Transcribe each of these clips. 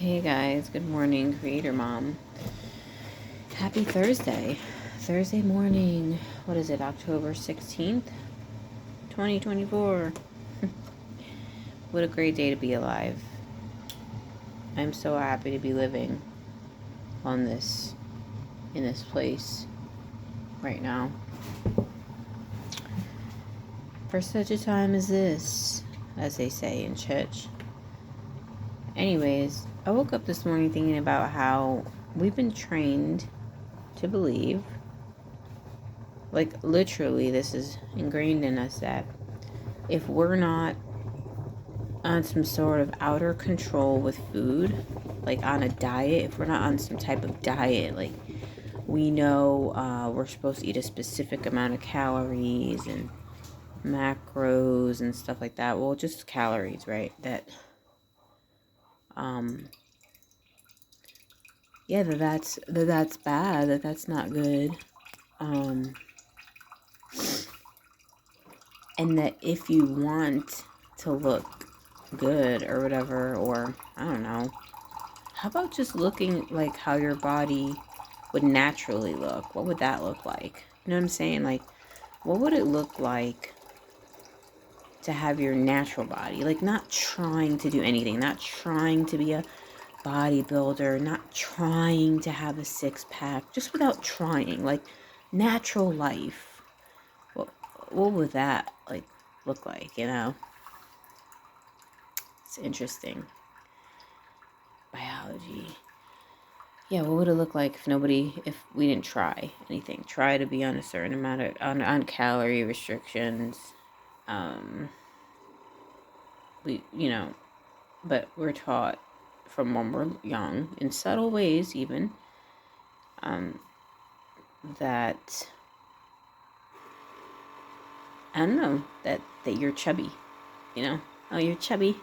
Hey guys, good morning, Creator Mom. Happy Thursday. Thursday morning. What is it, October 16th, 2024? What a great day to be alive. I'm so happy to be living on this, in this place right now. For such a time as this, as they say in church. Anyways, I woke up this morning thinking about how we've been trained to believe, like literally this is ingrained in us, that if we're not on some sort of outer control with food, like on a diet, if we're not on some type of diet, like we know we're supposed to eat a specific amount of calories and macros and stuff like that. Well, just calories, right? Um, that's bad. That's not good. And that if you want to look good or whatever, or I don't know, how about just looking like how your body would naturally look? What would that look like? You know what I'm saying? Like, what would it look like to have your natural body? Like, not trying to do anything, not trying to be a bodybuilder, not trying to have a six pack, just without trying, like natural life. What would that like look like, you know? It's interesting. Biology. Yeah, what would it look like if we didn't try anything? Try to be on a certain amount of, on calorie restrictions. Um, but we're taught from when we're young, in subtle ways even, um, that, I don't know, that you're chubby, you know? Oh, you're chubby,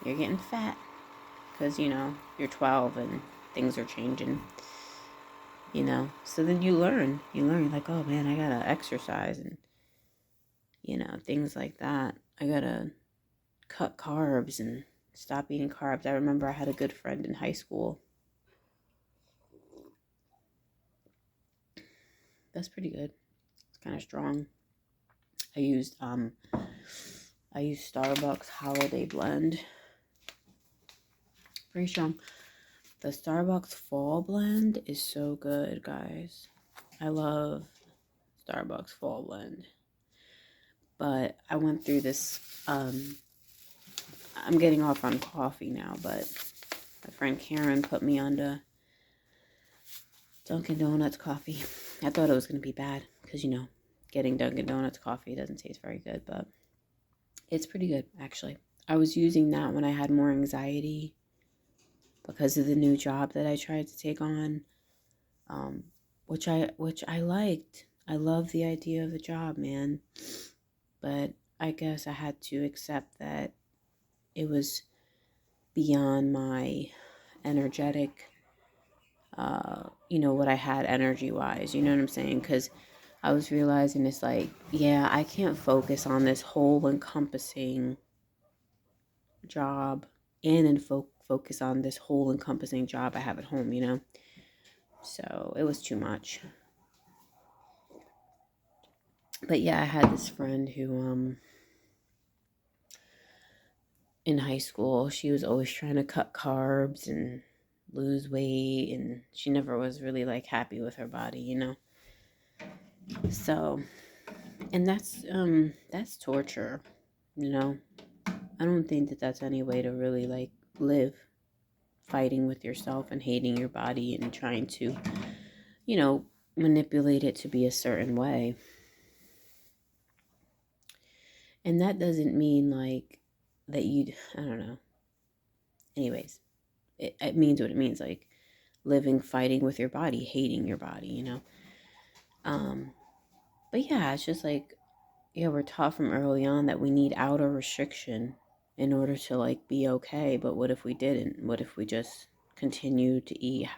you're getting fat, because, you're 12 and things are changing. So then you learn like, oh man, I gotta exercise and, things like that. I gotta cut carbs and stop eating carbs. I remember I had a good friend in high school. That's pretty good. It's kind of strong. I used Starbucks Holiday Blend. Pretty strong. The Starbucks Fall Blend is so good, guys. I love Starbucks Fall Blend. But I went through this, I'm getting off on coffee now, but my friend Karen put me onto Dunkin' Donuts coffee. I thought it was going to be bad because, getting Dunkin' Donuts coffee doesn't taste very good, but it's pretty good, actually. I was using that when I had more anxiety because of the new job that I tried to take on, which I liked. I love the idea of the job, man. But I guess I had to accept that it was beyond my energetic, what I had energy-wise. You know what I'm saying? Because I was realizing it's like, yeah, I can't focus on this whole encompassing job and then focus on this whole encompassing job I have at home. So it was too much. But yeah, I had this friend who, in high school, she was always trying to cut carbs and lose weight, and she never was really like happy with her body. So, and that's torture, you know. I don't think that that's any way to really like live, fighting with yourself and hating your body and trying to, manipulate it to be a certain way. And that doesn't mean like that I don't know. Anyways, it means what it means, like living, fighting with your body, hating your body. But yeah, it's just like, yeah, we're taught from early on that we need outer restriction in order to like be okay. But what if we didn't? What if we just continued to eat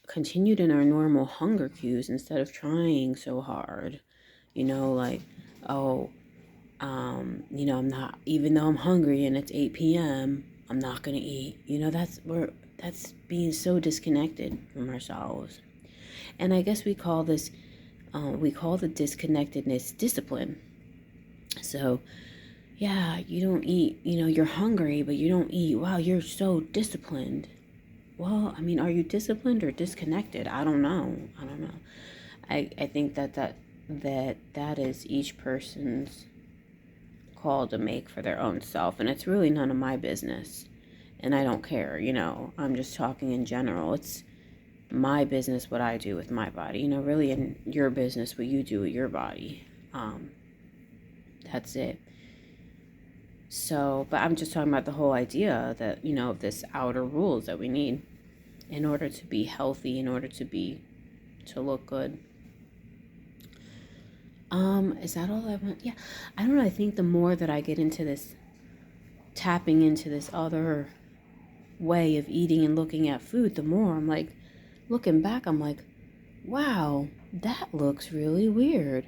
continued in our normal hunger cues instead of trying so hard? Like, oh, I'm not, even though I'm hungry and it's 8 p.m., I'm not going to eat. That's being so disconnected from ourselves. And I guess we call the disconnectedness discipline. So, yeah, you don't eat, you're hungry, but you don't eat. Wow, you're so disciplined. Well, I mean, are you disciplined or disconnected? I don't know. I think that is each person's call to make for their own self, and it's really none of my business. And I don't care, I'm just talking in general. It's my business what I do with my body, really in your business what you do with your body. That's it. So, but I'm just talking about the whole idea that, of this outer rules that we need in order to be healthy, in order to look good. Is that all I want? Yeah. I don't know. I think the more that I get into this, tapping into this other way of eating and looking at food, the more I'm like, looking back, I'm like, wow, that looks really weird.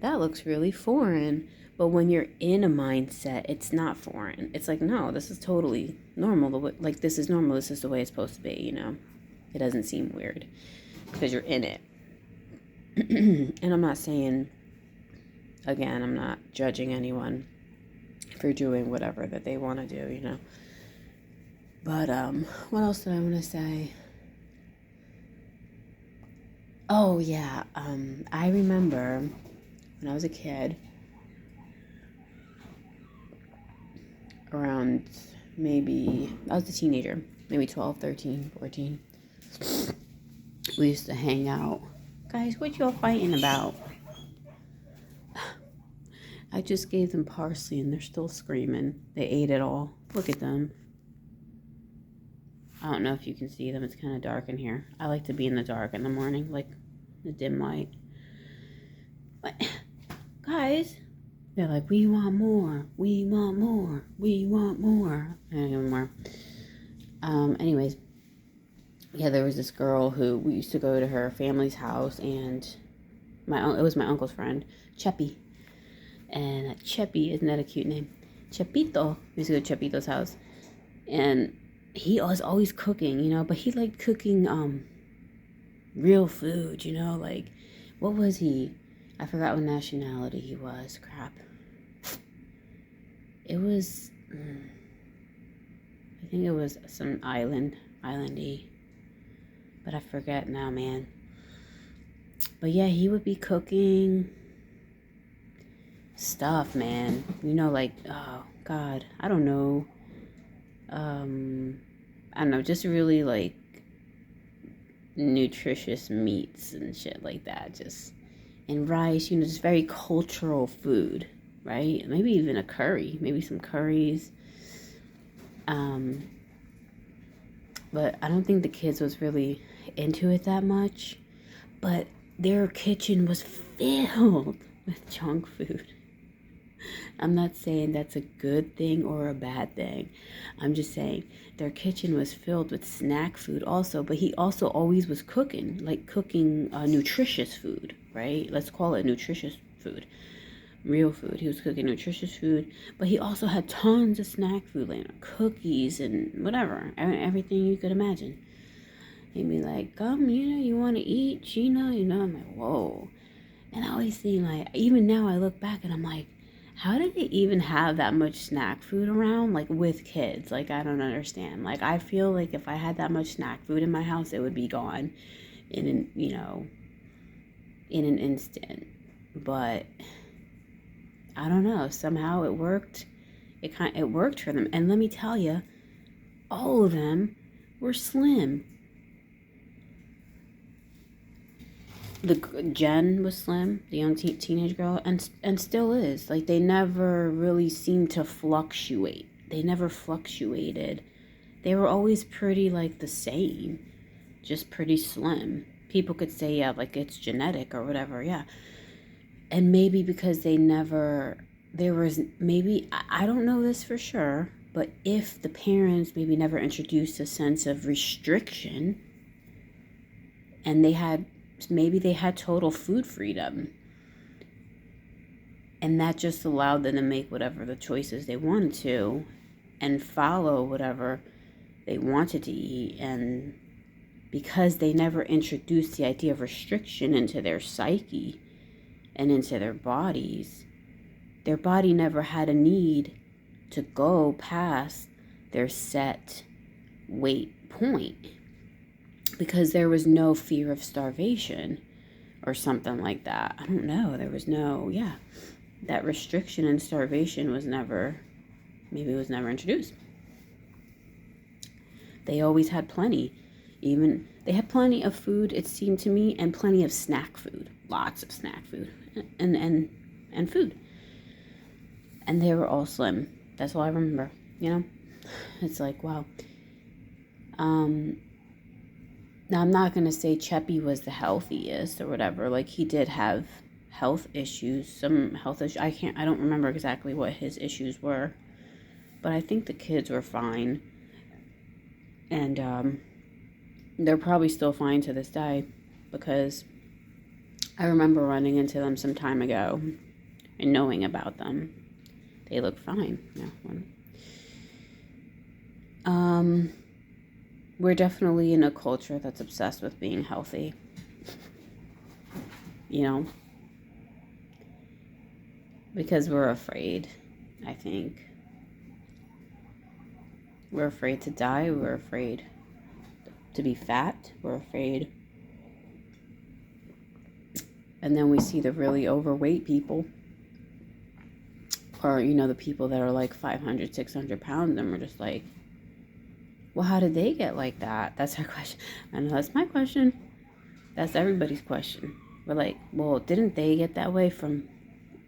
That looks really foreign. But when you're in a mindset, it's not foreign. It's like, no, this is totally normal. Like, this is normal. This is the way it's supposed to be, It doesn't seem weird because you're in it. And I'm not saying, again, I'm not judging anyone for doing whatever that they want to do, But, what else did I want to say? Oh, yeah. I remember when I was a kid, around maybe, I was a teenager, maybe 12, 13, 14. We used to hang out. Guys, what y'all fighting about? I just gave them parsley and they're still screaming. They ate it all. Look at them. I don't know if you can see them. It's kind of dark in here. I like to be in the dark in the morning, like the dim light. But, guys, they're like, we want more. We want more. We want more. Anymore. Anyways, yeah, there was this girl who we used to go to her family's house, and it was my uncle's friend, Cheppy. And Cheppy, isn't that a cute name? Chepito. We used to go to Chepito's house. And he was always cooking, but he liked cooking real food, like, what was he? I forgot what nationality he was. Crap. It was, I think it was some islandy. But I forget now, man. But yeah, he would be cooking stuff, man. Like, oh, God, I don't know. I don't know, just really, like, nutritious meats and shit like that. And rice, just very cultural food, right? Maybe even a curry. Maybe some curries. But I don't think the kids was really into it that much. But their kitchen was filled with junk food. I'm not saying that's a good thing or a bad thing. I'm just saying their kitchen was filled with snack food also, but he also always was cooking nutritious food, right? Let's call it nutritious food. Real food. He was cooking nutritious food, but he also had tons of snack food, like cookies and whatever, everything you could imagine. He'd be like, come, you want to eat, Gina? I'm like, whoa. And I always think, like, even now I look back and I'm like, how did they even have that much snack food around, like, with kids? Like, I don't understand. Like, I feel like if I had that much snack food in my house, it would be gone in an instant. But I don't know. Somehow it worked. It worked for them. And let me tell you, all of them were slim. Jen was slim, the young teenage girl, and still is. Like, they never really seemed to fluctuate. They never fluctuated. They were always pretty, like, the same, just pretty slim. People could say, yeah, like, it's genetic or whatever, yeah. And maybe because I don't know this for sure, but if the parents maybe never introduced a sense of restriction, and maybe they had total food freedom, and that just allowed them to make whatever the choices they wanted to, and follow whatever they wanted to eat. And because they never introduced the idea of restriction into their psyche and into their body never had a need to go past their set weight point, because there was no fear of starvation or something like that. I don't know. There was no, that restriction and starvation was never introduced. They always had plenty. Even they had plenty of food, it seemed to me, and plenty of snack food. Lots of snack food and food. And they were all slim. That's all I remember, It's like, wow. Now, I'm not going to say Cheppy was the healthiest or whatever. Like, he did have health issues, some health issues. I don't remember exactly what his issues were. But I think the kids were fine. And they're probably still fine to this day, because I remember running into them some time ago and knowing about them. They look fine. We're definitely in a culture that's obsessed with being healthy. Because we're afraid, I think. We're afraid to die. We're afraid to be fat. We're afraid. And then we see the really overweight people, or, the people that are like 500, 600 pounds, and we're just like, well, how did they get like that? That's our question. I know that's my question. That's everybody's question. We're like, well, didn't they get that way from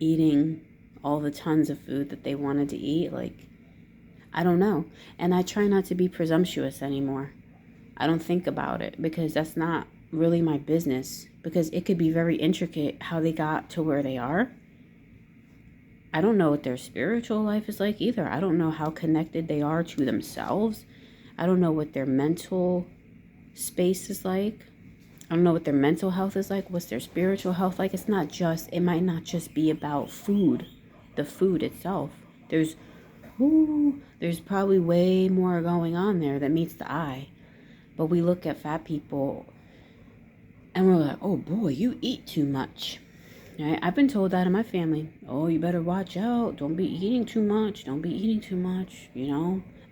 eating all the tons of food that they wanted to eat? Like, I don't know. And I try not to be presumptuous anymore. I don't think about it, because that's not really my business, because it could be very intricate how they got to where they are. I don't know what their spiritual life is like either. I don't know how connected they are to themselves. I don't know what their mental space is like. I don't know what their mental health is like. What's their spiritual health like? It might not just be about food, the food itself. There's probably way more going on there that meets the eye. But we look at fat people and we're like, oh boy, you eat too much. Right? I've been told that in my family. Oh, you better watch out. Don't be eating too much. Don't be eating too much.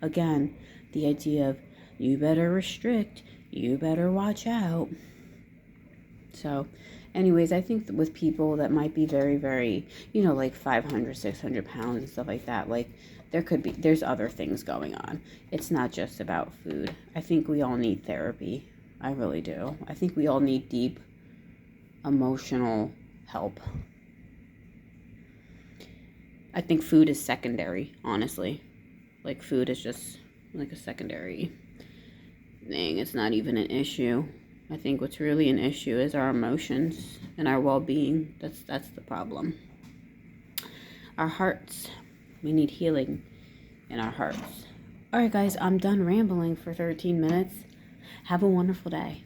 Again, the idea of you better restrict. You better watch out. So, anyways, I think with people that might be very, very, like 500, 600 pounds and stuff like that, like there's other things going on. It's not just about food. I think we all need therapy. I really do. I think we all need deep emotional help. I think food is secondary, honestly. Like, food is just like a secondary thing. It's not even an issue. I think what's really an issue is our emotions and our well-being. That's the problem. Our hearts. We need healing in our hearts. All right, guys, I'm done rambling for 13 minutes. Have a wonderful day.